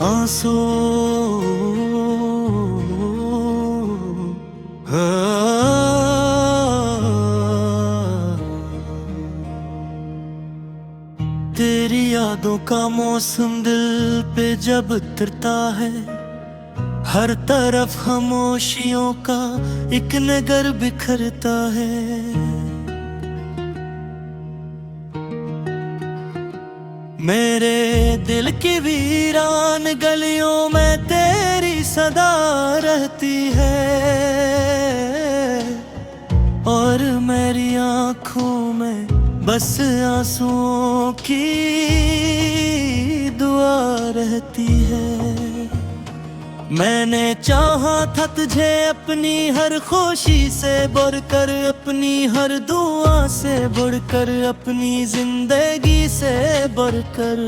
आंसू तेरी यादों का मौसम दिल पे जब उतरता है, हर तरफ खामोशियों का एक नगर बिखरता है। मेरे दिल की वीरान गलियों में तेरी सदा रहती है, और मेरी आंखों में बस आंसुओं की दुआ रहती है। मैंने चाहा था तुझे अपनी हर खुशी से बढ़कर, अपनी हर दुआ से बढ़कर, अपनी जिंदगी से बढ़कर,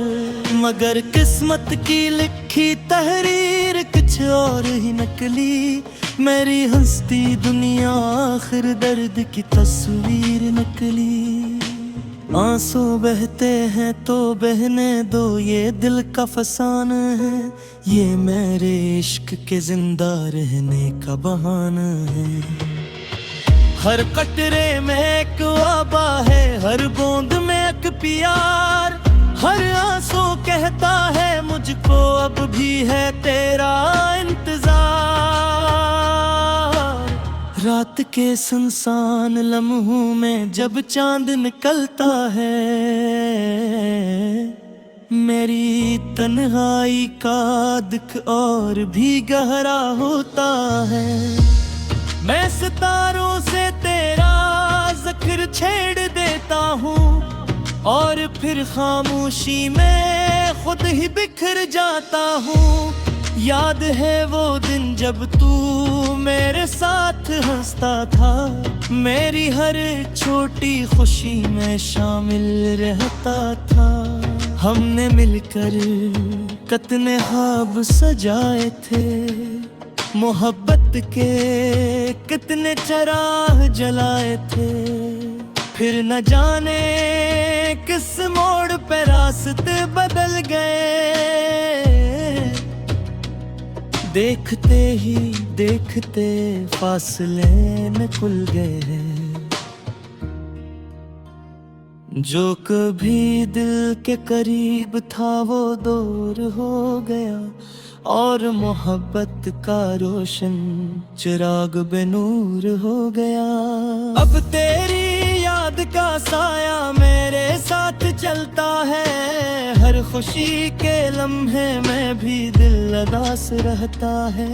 मगर किस्मत की लिखी तहरीर कुछ और ही नकली। मेरी हंसती दुनिया आखिर दर्द की तस्वीर नकली। आंसू बहते हैं तो बहने दो, ये दिल का फसाना है, ये मेरे इश्क के जिंदा रहने का बहाना है। हर कटरे में एक वाबा है, हर बूंद में एक प्यार, हर आंसू कहता है मुझको अब भी है तेरा इंतजार। रात के सुनसान लम्हों में जब चांद निकलता है, मेरी तन्हाई का दुख और भी गहरा होता है। मैं सितारों से तेरा जिक्र छेड़ देता हूँ, और फिर खामोशी में खुद ही बिखर जाता हूँ। याद है वो दिन जब तू मेरे साथ हंसता था, मेरी हर छोटी खुशी में शामिल रहता था। हमने मिलकर कितने ख्वाब सजाए थे, मोहब्बत के कितने चराग जलाए थे। फिर न जाने किस मोड़ पे रास्ते बदल गए, देखते ही देखते फासले न खुल गए। जो कभी दिल के करीब था वो दूर हो गया, और मोहब्बत का रोशन चिराग बेनूर हो गया। अब तेरी याद का साया मेरे साथ चलता है, हर खुशी के लम्हे में भी दिल उदास रहता है।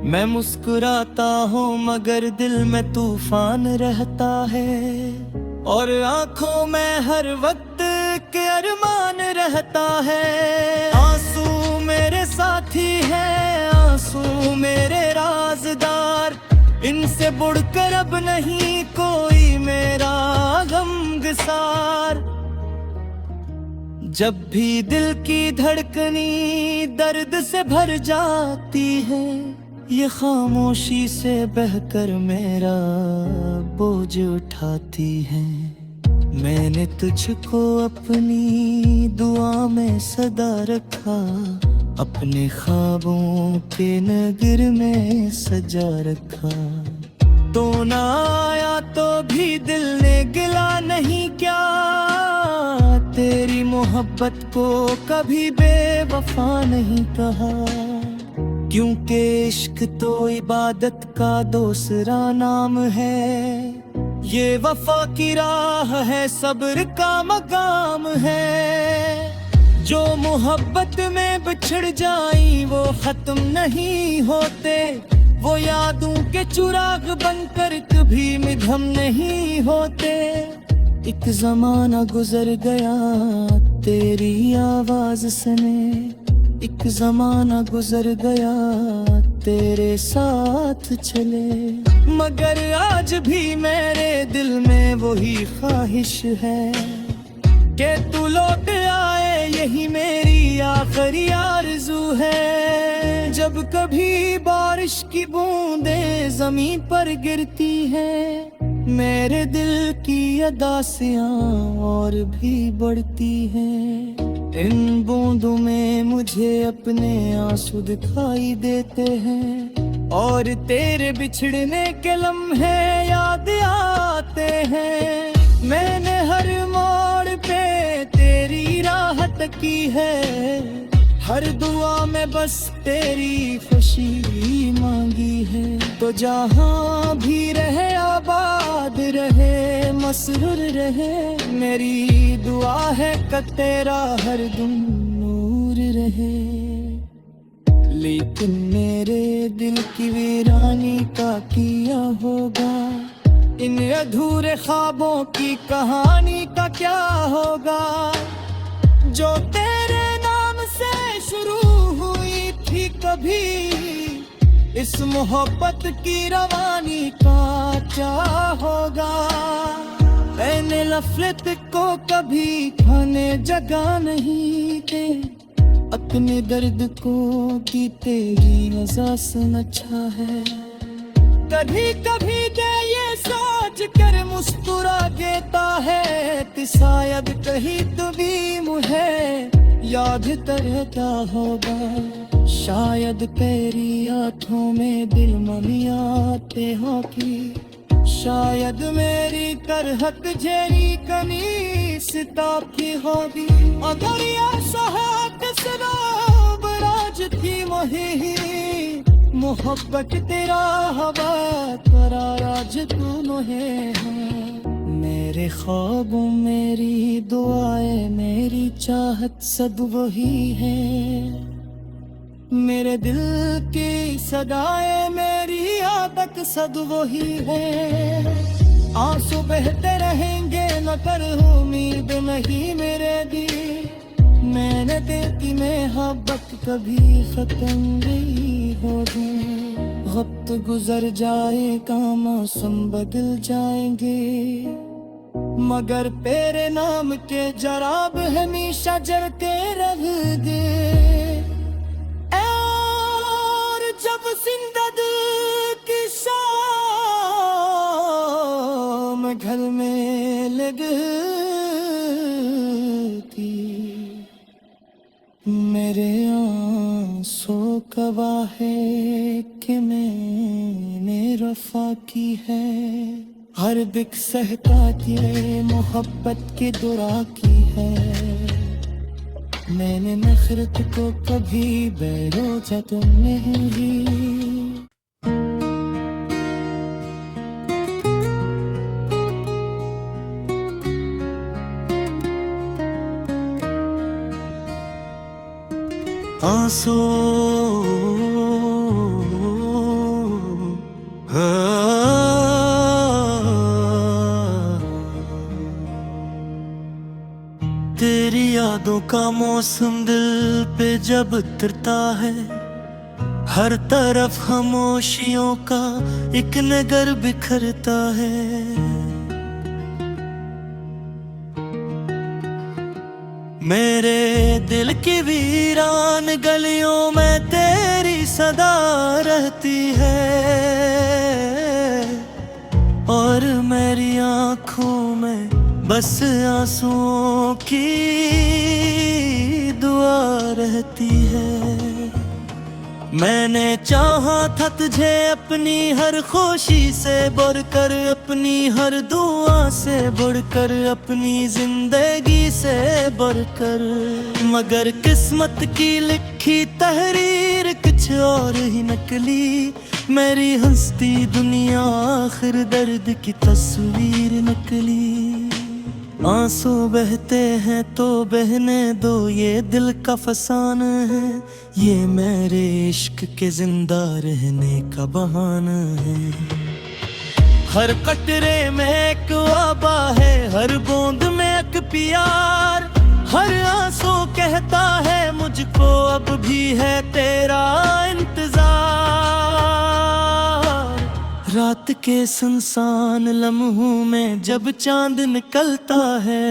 मैं मुस्कुराता हूँ मगर दिल में तूफान रहता है, और आंखों में हर वक्त के अरमान रहता है। आंसू मेरे साथी है, आंसू मेरे राज़दार, इनसे बढ़कर अब नहीं कोई मेरा गमगसार। जब भी दिल की धड़कनी दर्द से भर जाती है, ये खामोशी से बहकर मेरा बोझ उठाती है। मैंने तुझको अपनी दुआ में सदा रखा, अपने ख्वाबों के नगर में सजा रखा। तो ना आया तो भी दिल ने गिला नहीं क्या, तेरी मोहब्बत को कभी बेवफा नहीं कहा। क्योंकि इश्क तो इबादत का दूसरा नाम है, ये वफा की राह है, सब्र का मकाम है। जो मोहब्बत में बिछड़ जाई वो खत्म नहीं होते, वो यादों के चिराग बनकर कभी मिधम नहीं होते। एक जमाना गुजर गया तेरी आवाज सुने, एक जमाना गुजर गया तेरे साथ चले, मगर आज भी मेरे दिल में वही ख्वाहिश है कि तू लौट आए, यही मेरी आखिरी आरज़ू है। जब कभी बारिश की बूंदें ज़मीन पर गिरती हैं, मेरे दिल की अदासियाँ और भी बढ़ती हैं। इन बूंदों में मुझे अपने आंसू दिखाई देते हैं और तेरे बिछड़ने के लम्हे याद आते हैं। मैंने हर मोड़ पे तेरी राह तकी है, हर दुआ में बस तेरी खुशी मांगी है। तो जहाँ भी रहे आबाद रहे, मसरूर रहे, मेरी दुआ है कि तेरा हर दम नूर रहे। लेकिन मेरे दिल की वीरानी का किया होगा, इन अधूरे ख्वाबों की कहानी का क्या होगा, जो तेरे से शुरू हुई थी कभी। इस मोहब्बत की रवानी का क्या होगा। मैंने नफरत को कभी खाने जगह नहीं दे, अपने दर्द को की तेरी वजह से अच्छा है। कभी कभी दे ये सोच कर मुस्कुरा देता है कि शायद कहीं तू भी मुझे याद करता होगा। शायद तेरी आँखों में दिल ममियाते हो कि शायद मेरी करहत झेरी कनी सिताफी होगी। अगर ये सहाक सराब राज थी मोही, मोहब्बत तेरा हवा तेरा राज तू मोहे है। मेरे ख्वाबों मेरी दुआएं मेरी चाहत सब वही है। मेरे दिल की सदाएं मेरी आदत सब वही है। आंसू बहते रहेंगे न कर उम्मीद नहीं मेरे दिल। मैंने दिल की मोहब्बत कभी खत्म नहीं होगी। वक्त गुजर जाएगा मौसम बदल जाएंगे, मगर तेरे नाम के जराब हमेशा जलते रहेंगे। और जब जिंदगी की शाम घर में लगती, मेरे आंसू गवाह है कि मैंने वफा की है। हर दिक सहता तेरे मोहब्बत की दुआ की है। मैंने नफरत को कभी बेरोजा तुम नहीं। आंसू तेरी यादों का मौसम दिल पे जब उतरता है, हर तरफ खामोशियों का एक नगर बिखरता है। मेरे दिल की वीरान गलियों में तेरी सदा रहती है, और मेरी आँखों में बस आंसुओं की दुआ रहती है। मैंने चाहा था तुझे अपनी हर खुशी से बढ़कर, अपनी हर दुआ से बढ़कर, अपनी जिंदगी से बढ़कर, मगर किस्मत की लिखी तहरीर कुछ और ही नकली। मेरी हंसती दुनिया आखिर दर्द की तस्वीर नकली। आंसू बहते हैं तो बहने दो, ये दिल का फसाना है, ये मेरे इश्क के जिंदा रहने का बहाना है। हर कटरे में एक वाबा है, हर बूंद में एक प्यार, हर आंसू कहता है मुझको अब भी है तेरा इंतजार। रात के सुनसान लम्हों में जब चांद निकलता है,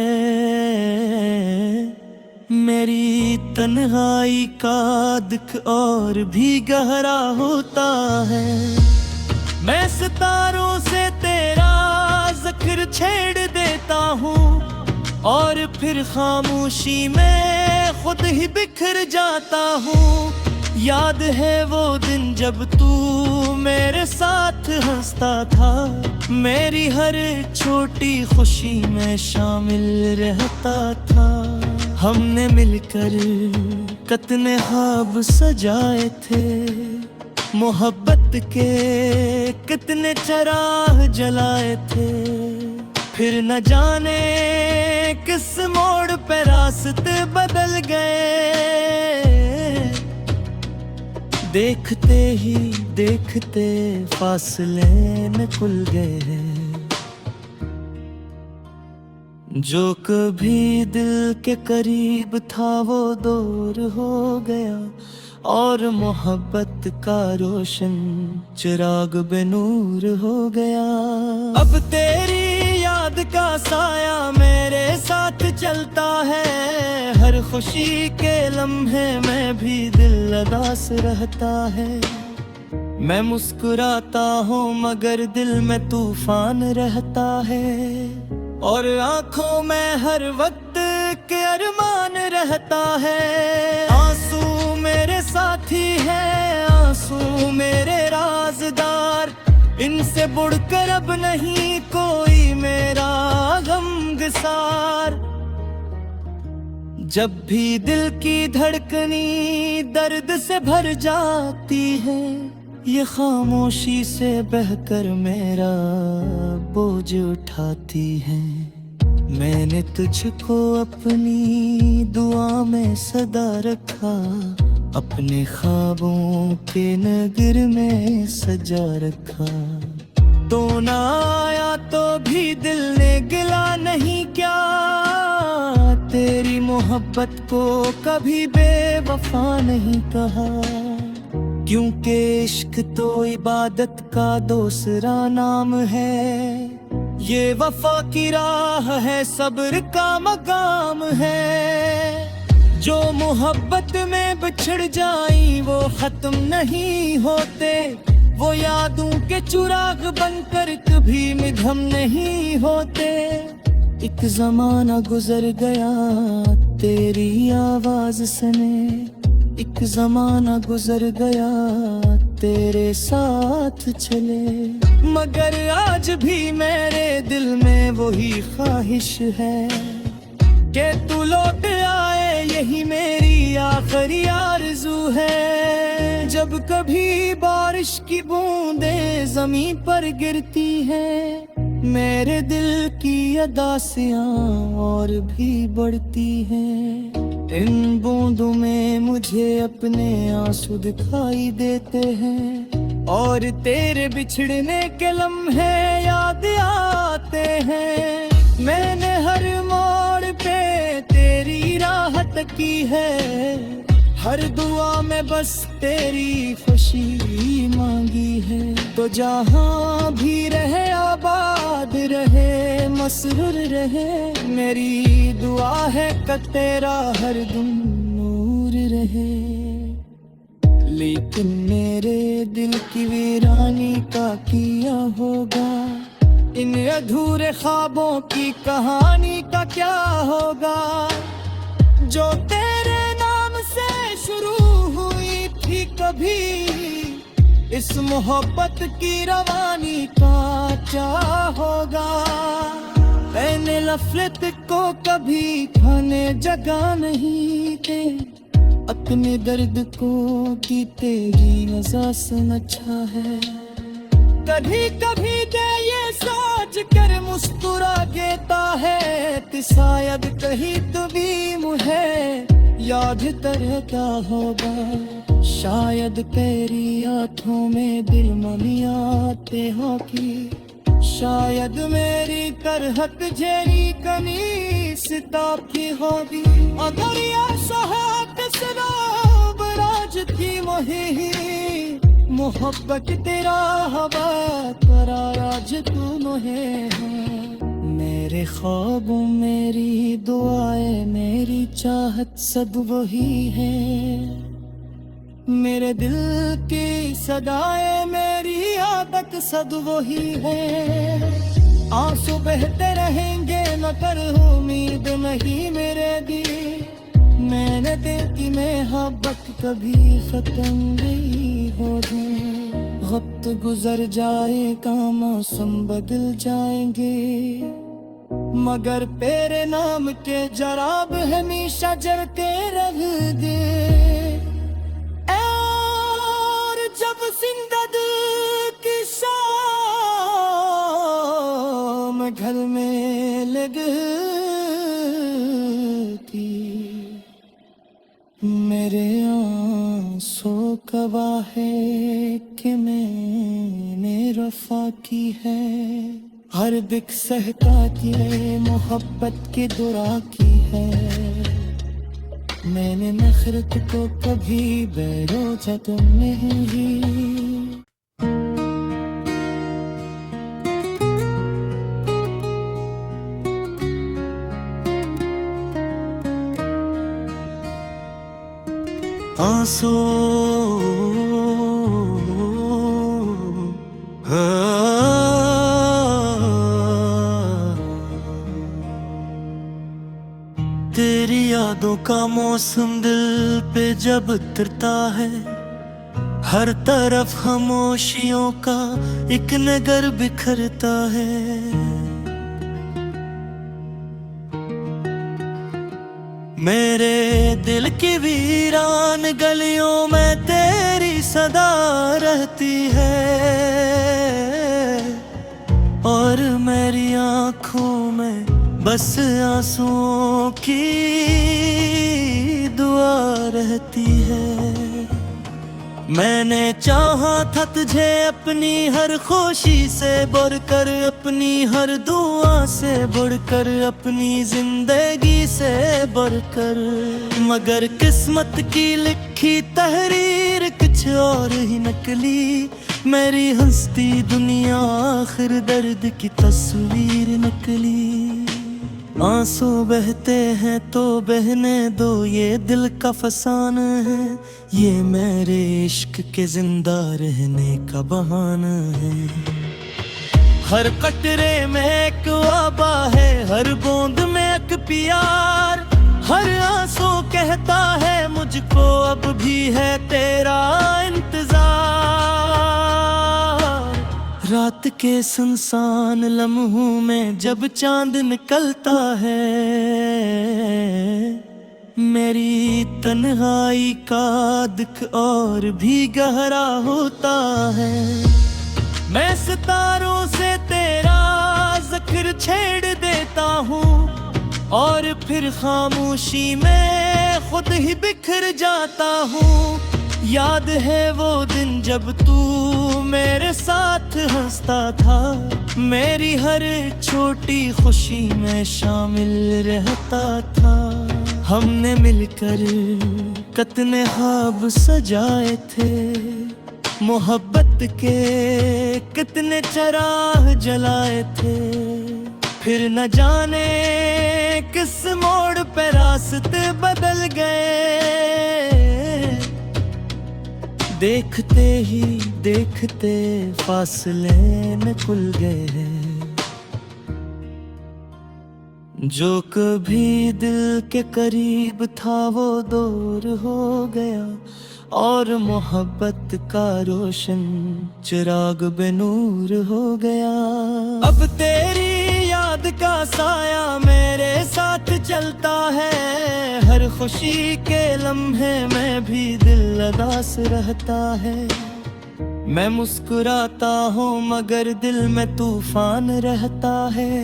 मेरी तन्हाई का दुख और भी गहरा होता है। मैं सितारों से तेरा जिक्र छेड़ देता हूँ और फिर खामोशी में खुद ही बिखर जाता हूँ। याद है वो दिन जब तू मेरे साथ हंसता था, मेरी हर छोटी खुशी में शामिल रहता था। हमने मिलकर कितने ख्वाब सजाए थे, मोहब्बत के कितने चिराग जलाए थे। फिर न जाने किस मोड़ पे रास्ते बदल गए, देखते ही देखते फासले न खुल गए। जो कभी दिल के करीब था वो दूर हो गया, और मोहब्बत का रोशन चिराग बेनूर हो गया। अब तेरी याद का साया मेरे साथ चलता है, हर खुशी के लम्हे में भी दिल उदास रहता है। मैं मुस्कुराता हूँ मगर दिल में तूफान रहता है, और आंखों में हर वक्त के अरमान रहता है। आंसू मेरे साथी है, आंसू मेरे राज़दार, इनसे बढ़कर अब नहीं कोई मेरा गमगसार। जब भी दिल की धड़कनी दर्द से भर जाती है, ये खामोशी से बहकर मेरा बोझ उठाती है। मैंने तुझको अपनी दुआ में सदा रखा, अपने ख्वाबों के नगर में सजा रखा। तो ना आया तो भी दिल ने गिला नहीं क्या, तेरी मोहब्बत को कभी बेवफा नहीं कहा। क्योंकि इश्क तो इबादत का दूसरा नाम है, ये वफा की राह है, सब्र का मकाम है। जो मोहब्बत में बिछड़ जाई वो खत्म नहीं होते, वो यादों के चिराग बनकर कभी मिधम नहीं होते। एक जमाना गुजर गया तेरी आवाज सने, एक जमाना गुजर गया तेरे साथ चले। मगर आज भी मेरे दिल में वही ख्वाहिश है कि तू लौट आए, यही मेरी आखिरी आरज़ू है। जब कभी बारिश की बूंदें ज़मीं पर गिरती हैं, मेरे दिल की अदासियाँ और भी बढ़ती हैं। इन बूंदों में मुझे अपने आंसू दिखाई देते हैं, और तेरे बिछड़ने के लम्हे याद आते हैं। मैंने हर मोड़ पे तेरी राहत की है, हर दुआ में बस तेरी खुशी मांगी है। तो जहाँ भी रहे आबाद रहे, मसरूर रहे, मेरी दुआ है कि तेरा हर दम नूर रहे। लेकिन मेरे दिल की वीरानी का किया होगा, इन अधूरे ख्वाबों की कहानी का क्या होगा। जो तेरे नाम से शुरू हुई थी कभी, इस मोहब्बत की रवानी का क्या होगा। मैंने नफरत को कभी खाने जगह नहीं दे, अपने दर्द को की तेरी नज़र से अच्छा है। कभी कभी दे ये सोच कर मुस्कुरा देता है, कि शायद कहीं तो भी मुझे याद तरह क्या होगा। शायद तेरी आँखों में दिल ममियाते हो की, शायद मेरी तरह झेरी कनी सिताब की होगी। अगर यह सहात सराब राज थी वही, मोहब्बत तेरा हवा तेरा राज तू है। मेरे ख्वाबों मेरी दुआएं मेरी चाहत सब वही है, मेरे दिल की सदाएं मेरी आदत सब वही है। आंसू बहते रहेंगे न कर उम्मीद नहीं मेरे दिल। मैंने दिल की मोहब्बत कभी खत्म नहीं होगी। वक्त गुजर जाएगा मौसम बदल जाएंगे, मगर तेरे नाम के जराब हमेशा जलते रहेंगे। और जब जिंदगी की शाम घर में लगती, मेरे आंसू गवाह है कि मैंने वफा की है। हर दिक सहता की मोहब्बत की दुआ की है। मैंने नफरत को कभी बेरोजा तुम नहीं। आंसू तेरी यादों का मौसम दिल पे जब उतरता है, हर तरफ खामोशियों का एक नगर बिखरता है। मेरे दिल की वीरान गलियों में तेरी सदा रहती है, और मेरी आँखों में बस आंसुओं की दुआ रहती है। मैंने चाहा था तुझे अपनी हर खुशी से बढ़कर, अपनी हर दुआ से बढ़कर, अपनी जिंदगी से बढ़कर, मगर किस्मत की लिखी तहरीर कुछ और ही नकली। मेरी हंसती दुनिया आखिर दर्द की तस्वीर नकली। आंसू बहते हैं तो बहने दो, ये दिल का फसान है, ये मेरे इश्क के जिंदा रहने का बहाना है। हर कटरे में एक वाबा है, हर बूंद में एक प्यार, हर आंसू कहता है मुझको अब भी है तेरा इंतजार। रात के सुनसान लम्हों में जब चांद निकलता है, मेरी तन्हाई का दुख और भी गहरा होता है। मैं सितारों से तेरा जिक्र छेड़ देता हूँ, और फिर खामोशी में खुद ही बिखर जाता हूँ। याद है वो दिन जब तू मेरे साथ हंसता था, मेरी हर छोटी खुशी में शामिल रहता था। हमने मिलकर कितने ख्वाब सजाए थे, मोहब्बत के कितने चिराग जलाए थे। फिर न जाने किस मोड़ पे रास्ते बदल गए, देखते ही देखते फासले न खुल गए। जो कभी दिल के करीब था वो दूर हो गया, और मोहब्बत का रोशन चिराग बेनूर हो गया। अब तेरी याद का साया मेरे साथ चलता है, हर खुशी के लम्हे में भी दिल उदास रहता है। मैं मुस्कुराता हूँ मगर दिल में तूफान रहता है,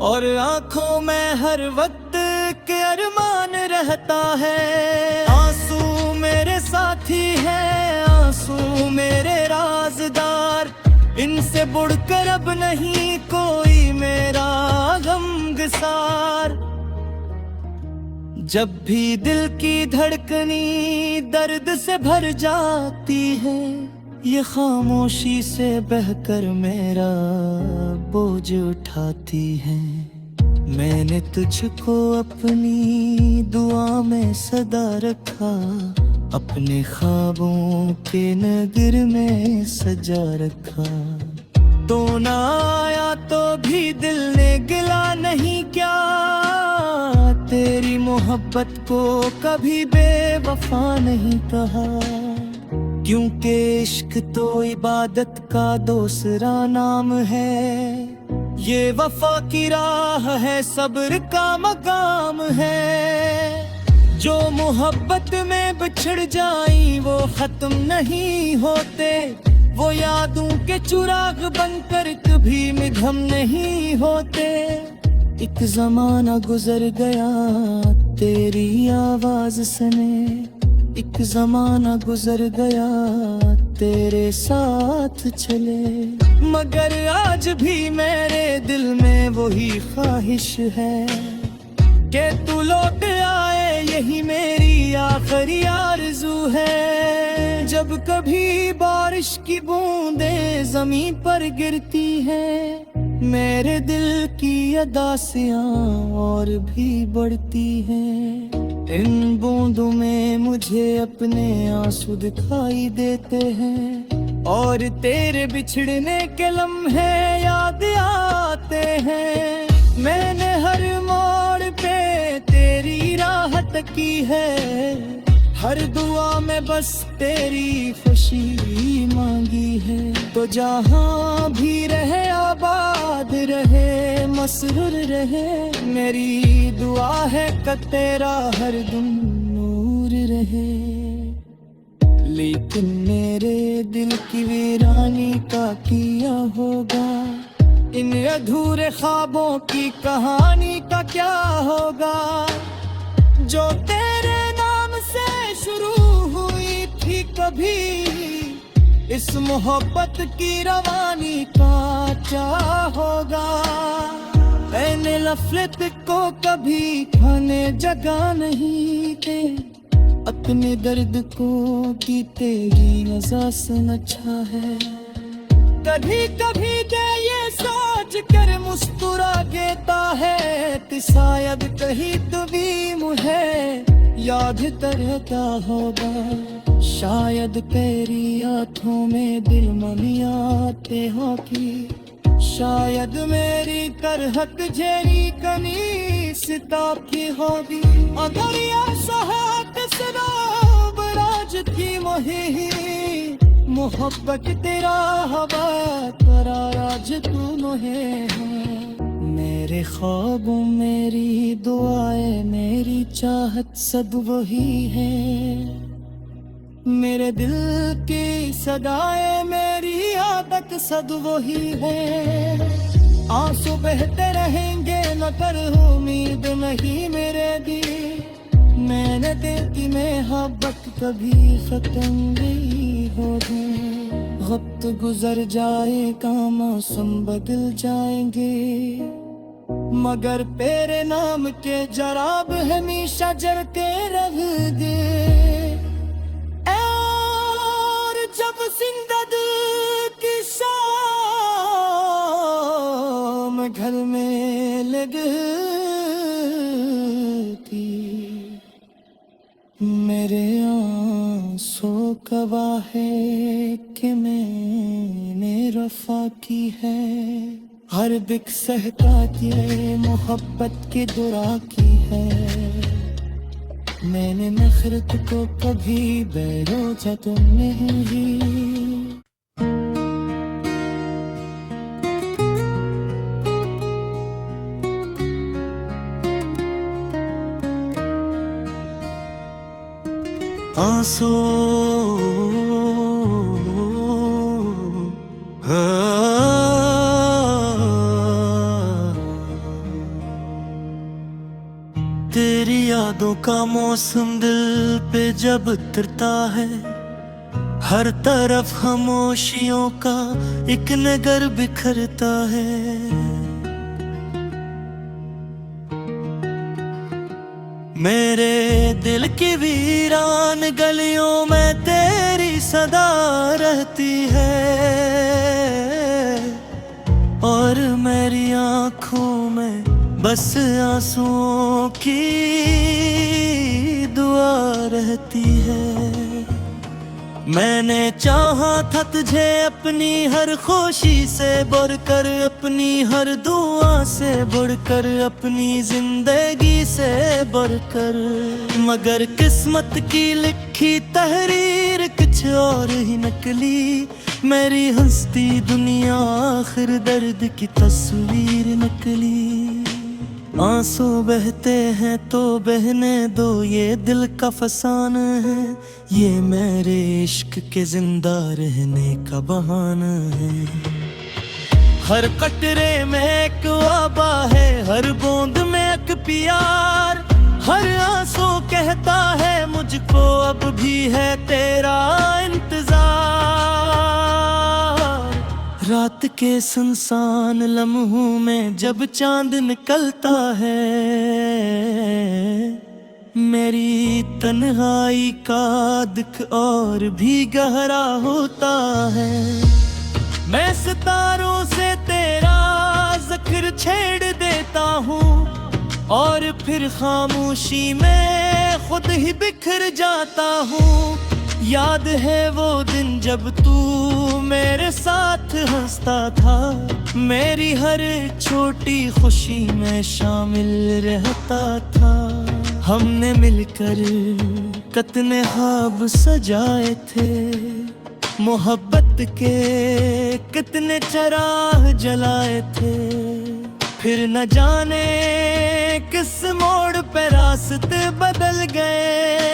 और आंखों में हर वक्त के अरमान रहता है। आंसू मेरे साथी है, आंसू मेरे राज़दार, इनसे बढ़कर अब नहीं कोई मेरा गमगसार। जब भी दिल की धड़कनी दर्द से भर जाती है, ये खामोशी से बहकर मेरा बोझ उठाती है। मैंने तुझको अपनी दुआ में सदा रखा, अपने ख्वाबों के नगर में सजा रखा। तो ना आया तो भी दिल ने गिला नहीं क्या। तेरी मोहब्बत को कभी बेवफा नहीं कहा, क्योंकि इश्क तो इबादत का दूसरा नाम है। ये वफा की राह है, सब्र का मकाम है। जो मोहब्बत में बिछड़ जाई वो खत्म नहीं होते, वो यादों के चिराग बनकर कभी मिघम नहीं होते। एक जमाना गुजर गया तेरी आवाज सुने, एक जमाना गुजर गया तेरे साथ चले। मगर आज भी मेरे दिल में वही ख्वाहिश है कि तू लौट आए, यही मेरी आखिरी आरज़ू है। जब कभी बारिश की बूंदें ज़मीन पर गिरती हैं, मेरे दिल की अदासियाँ और भी बढ़ती हैं। इन बूंदों में मुझे अपने आंसू दिखाई देते हैं, और तेरे बिछड़ने के लम्हे याद आते हैं। मैंने हर मोड़ पे तेरी राह तकी है, हर दुआ में बस तेरी खुशी मांगी है। तो जहाँ भी रहे आबाद रहे, मसरूर रहे, मेरी दुआ है कि तेरा हर दम नूर रहे। लेकिन मेरे दिल की वीरानी का किया होगा, इन अधूरे ख्वाबों की कहानी का क्या होगा। जो तेरे नाम से शुरू हुई थी कभी, इस मोहब्बत की रवानी का क्या होगा। मैंने नफरत को कभी खाने जगह नहीं दे, अपने दर्द को की तेरी नज़र से अच्छा है। कभी कभी दे ये सोच कर मुस्कुरा देता है कि शायद कहीं तो भी मुझे याद रहता होगा। शायद तेरी आँखों में दिल मनी आते होगी, शायद मेरी करहत झेरी कनी सिताब की होगी। अगर यह सहात सराब राज थी वही, मोहब्बत तेरा हवा तेरा राज तू मोहे है। मेरे ख्वाबों मेरी दुआएं मेरी चाहत सब वही है। मेरे दिल की सदाएं मेरी आदत सब वही है। आंसू बहते रहेंगे न कर उम्मीद नहीं मेरे दिल। मैंने दिल की मोहब्बत कभी खत्म नहीं होगी। वक्त गुजर जाएगा मौसम बदल जाएंगे, मगर तेरे नाम के जराब हमेशा जलते रहेंगे। और जब जिंदगी की शाम घर में लगती, मेरे आंसू गवाह है कि मैंने रफ़ा की है। हर दिक सहता तेरे मोहब्बत की दुआ की है। मैंने नफरत को कभी बेरोजा तो नहीं। आंसू तेरी यादों का मौसम दिल पे जब उतरता है, हर तरफ खामोशियों का एक नगर बिखरता है। मेरे दिल की वीरान गलियों में तेरी सदा रहती है, और मेरी आँखों में बस आंसुओं की दुआ रहती है। मैंने चाहा था तुझे अपनी हर खुशी से बढ़कर, अपनी हर दुआ से बढ़कर, अपनी जिंदगी से बढ़कर, मगर किस्मत की लिखी तहरीर कुछ और ही नकली। मेरी हंसती दुनिया आखिर दर्द की तस्वीर नकली। आंसू बहते हैं तो बहने दो, ये दिल का फसाना है, ये मेरे इश्क के जिंदा रहने का बहाना है। हर कटरे में एक वाबा है, हर बूंद में एक प्यार, हर आंसू कहता है मुझको अब भी है तेरा इंतजार। रात के सुनसान लम्हों में जब चांद निकलता है, मेरी तन्हाई का दुख और भी गहरा होता है। मैं सितारों से तेरा जिक्र छेड़ देता हूँ और फिर खामोशी में खुद ही बिखर जाता हूँ। याद है वो दिन जब तू मेरे साथ हंसता था, मेरी हर छोटी खुशी में शामिल रहता था। हमने मिलकर कितने ख्वाब सजाए थे, मोहब्बत के कितने चराग जलाए थे। फिर न जाने किस मोड़ पे रास्ते बदल गए,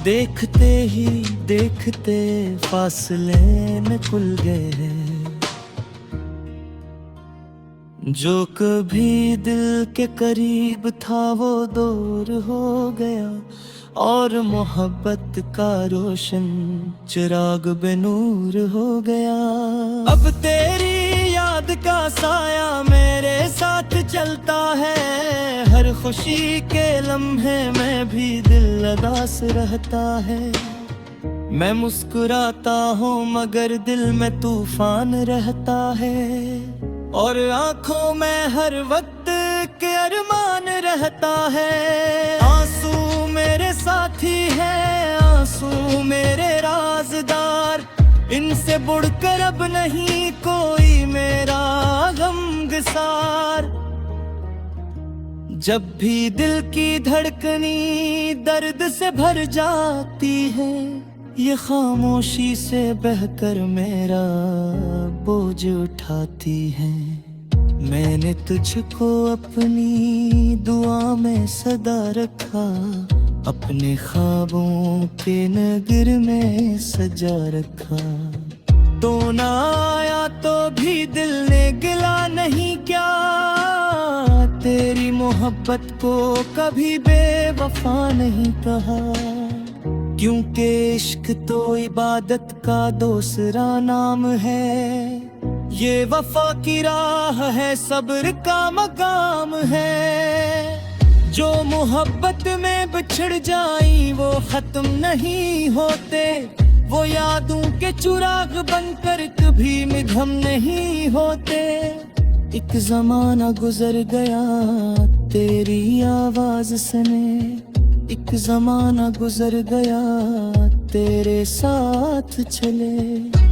देखते ही देखते फासले में खुल गए। जो कभी दिल के करीब था वो दूर हो गया, और मोहब्बत का रोशन चिराग बेनूर हो गया। अब तेरी याद का साया मेरे साथ चलता है, हर खुशी के लम्हे में भी दिल उदास रहता है। मैं मुस्कुराता हूँ मगर दिल में तूफान रहता है, और आंखों में हर वक्त के अरमान रहता है। आंसू मेरे साथी है, आंसू मेरे राज़दार, इनसे बढ़कर अब नहीं कोई मेरा गमगसार। जब भी दिल की धड़कनी दर्द से भर जाती है, ये खामोशी से बहकर मेरा बोझ उठाती है। मैंने तुझको अपनी दुआ में सदा रखा, अपने ख्वाबों के नगर में सजा रखा। तो ना आया तो भी दिल ने गिला नहीं क्या, तेरी मोहब्बत को कभी बेवफा नहीं कहा। क्योंकि इश्क तो इबादत का दूसरा नाम है, ये वफा की राह है, सब्र का मकाम है। जो मोहब्बत में बिछड़ जाई वो खत्म नहीं होते, वो यादों के चिराग बनकर कभी मिधम नहीं होते। एक जमाना गुजर गया तेरी आवाज सने, एक जमाना गुजर गया तेरे साथ चले।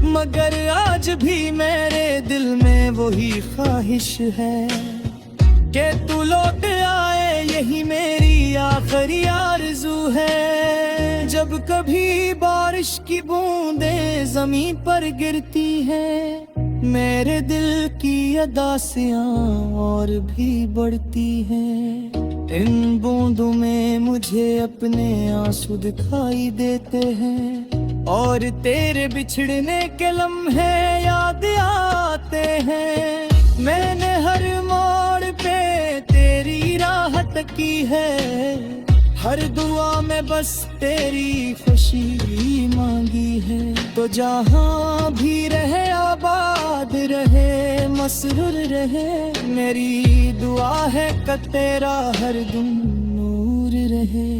मगर आज भी मेरे दिल में वही ख्वाहिश है कि तू लौट आए, यही मेरी आखिरी आरज़ू है। जब कभी बारिश की बूंदें ज़मीं पर गिरती हैं, मेरे दिल की अदासियाँ और भी बढ़ती हैं। इन बूंदों में मुझे अपने आंसू दिखाई देते हैं, और तेरे बिछड़ने के लम्हे याद आते हैं। मैंने हर मोड़ पे तेरी राह तकी है, हर दुआ में बस तेरी खुशी मांगी है। तो जहाँ भी रहे आबाद रहे, मसरूर रहे, मेरी दुआ है कि तेरा हर दिन नूर रहे।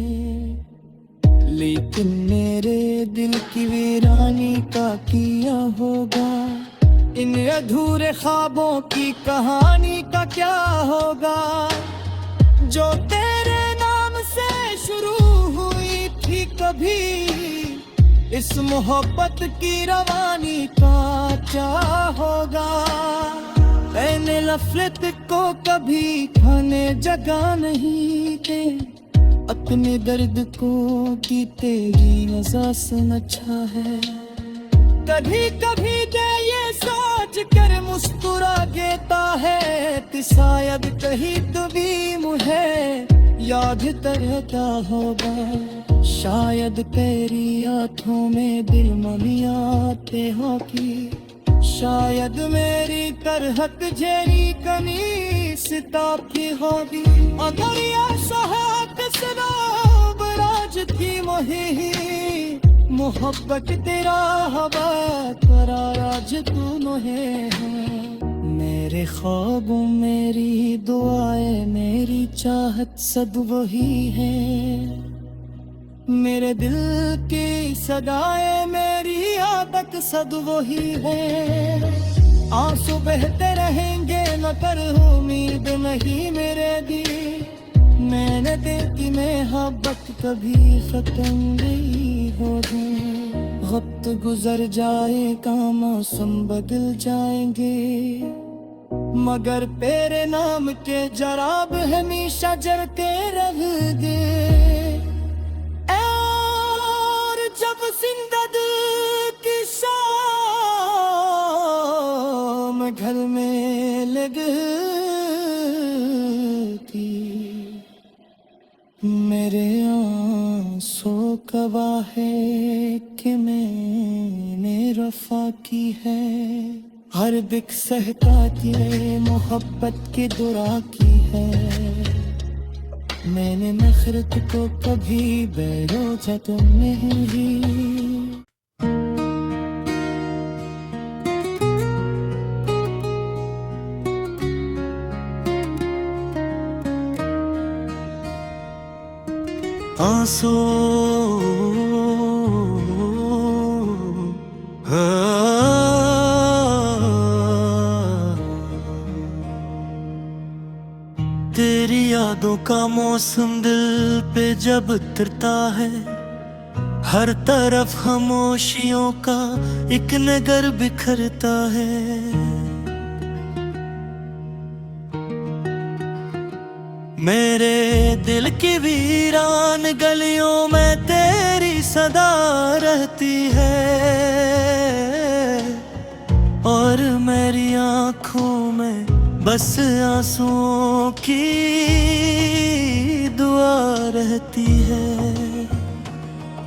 लेकिन मेरे दिल की वीरानी का किया होगा, इन अधूरे ख्वाबों की कहानी का क्या होगा। जो तेरे नाम से शुरू हुई थी कभी कभी इस मोहब्बत की रवानी का क्या होगा। मैंने नफरत को कभी खाने जगह नहीं दे, अपने दर्द को की तेरी नज़र से अच्छा है। कभी कभी दे ये सोच कर मुस्कुरा देता है कि शायद कहीं तो भी मुझे याद रहता होगा। शायद तेरी आँखों में दिल ममियाते हो कि शायद मेरी करहत झेरी कनी सिताब की होगी। अगर ये सहाक सराब राज थी मोही, मोहब्बत तेरा हवा करा राज तू मोहे है। मेरे ख्वाबों मेरी दुआएं मेरी चाहत सब वही है। मेरे दिल की सदाएं मेरी आदत सब वही है। आंसू बहते रहेंगे न कर उम्मीद नहीं मेरे दिल। मैंने दिल की मोहब्बत कभी खत्म नहीं होगी। वक्त गुजर जाएगा मौसम बदल जाएंगे, मगर तेरे नाम के जराब हमेशा जलते रहेंगे। और जब जिंदगी की शाम घर में लगती, मेरे आंसू गवाह है कि मैंने वफा की है। हर दिक सहकाती मोहब्बत की दुआ की है। मैंने नफरत को कभी बेरोजा तुम नहीं ली। आंसू तेरी यादों का मौसम दिल पे जब उतरता है, हर तरफ खामोशियों का एक नगर बिखरता है। मेरे दिल की वीरान गलियों में तेरी सदा रहती है, और मेरी आँखों में बस आंसुओं की दुआ रहती है।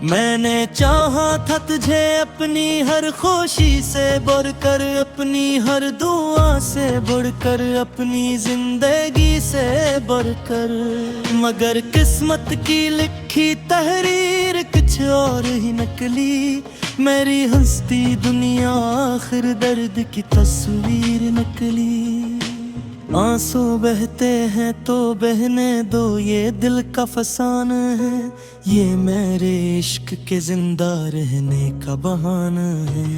मैंने चाहा था तुझे अपनी हर खुशी से बढ़कर, अपनी हर दुआ से बढ़कर, अपनी जिंदगी से बढ़कर, मगर किस्मत की लिखी तहरीर कुछ और ही निकली। मेरी हंसती दुनिया आखिर दर्द की तस्वीर निकली। आंसू बहते हैं तो बहने दो, ये दिल का फसाना है, ये मेरे इश्क के जिंदा रहने का बहाना है।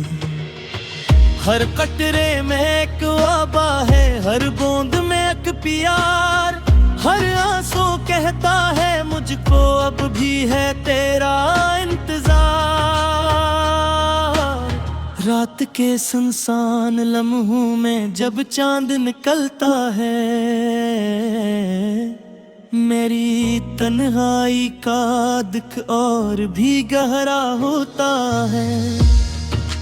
हर कटरे में एक वाबा है, हर बूंद में एक प्यार, हर आंसू कहता है मुझको अब भी है तेरा इंतजार। रात के सुनसान लम्हों में जब चांद निकलता है, मेरी तन्हाई का दुख और भी गहरा होता है।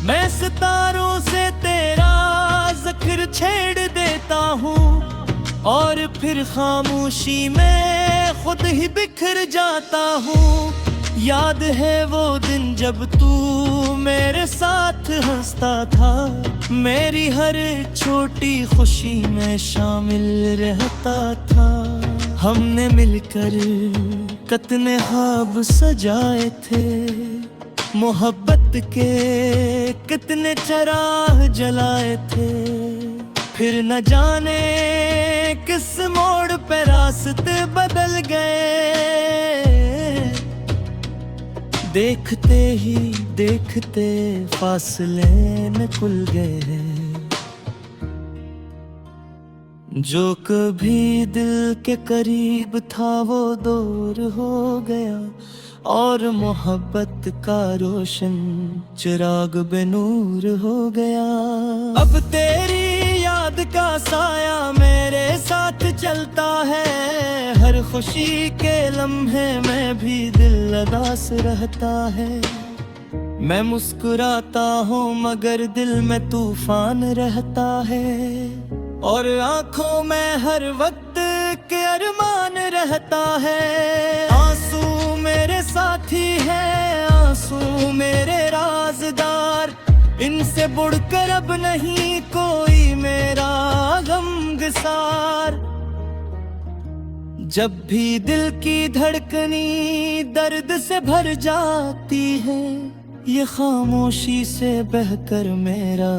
मैं सितारों से तेरा जिक्र छेड़ देता हूँ, और फिर खामोशी में खुद ही बिखर जाता हूँ। याद है वो दिन जब तू मेरे साथ हंसता था, मेरी हर छोटी खुशी में शामिल रहता था। हमने मिलकर कितने ख्वाब सजाए थे, मोहब्बत के कितने चराग जलाए थे। फिर न जाने किस मोड़ पे रास्ते बदल गए, देखते ही देखते फासले न खुल गए। जो कभी दिल के करीब था वो दूर हो गया, और मोहब्बत का रोशन चिराग बेनूर हो गया। अब तेरी याद का साया मेरे साथ चलता है, हर खुशी के लम्हे में भी दिल उदास रहता है। मैं मुस्कुराता हूँ मगर दिल में तूफान रहता है, और आंखों में हर वक्त के अरमान रहता है। आंसू मेरे साथी है, आंसू मेरे राज़दार, इनसे बढ़कर अब नहीं कोई मेरा गमगसार। जब भी दिल की धड़कनी दर्द से भर जाती है, ये खामोशी से बहकर मेरा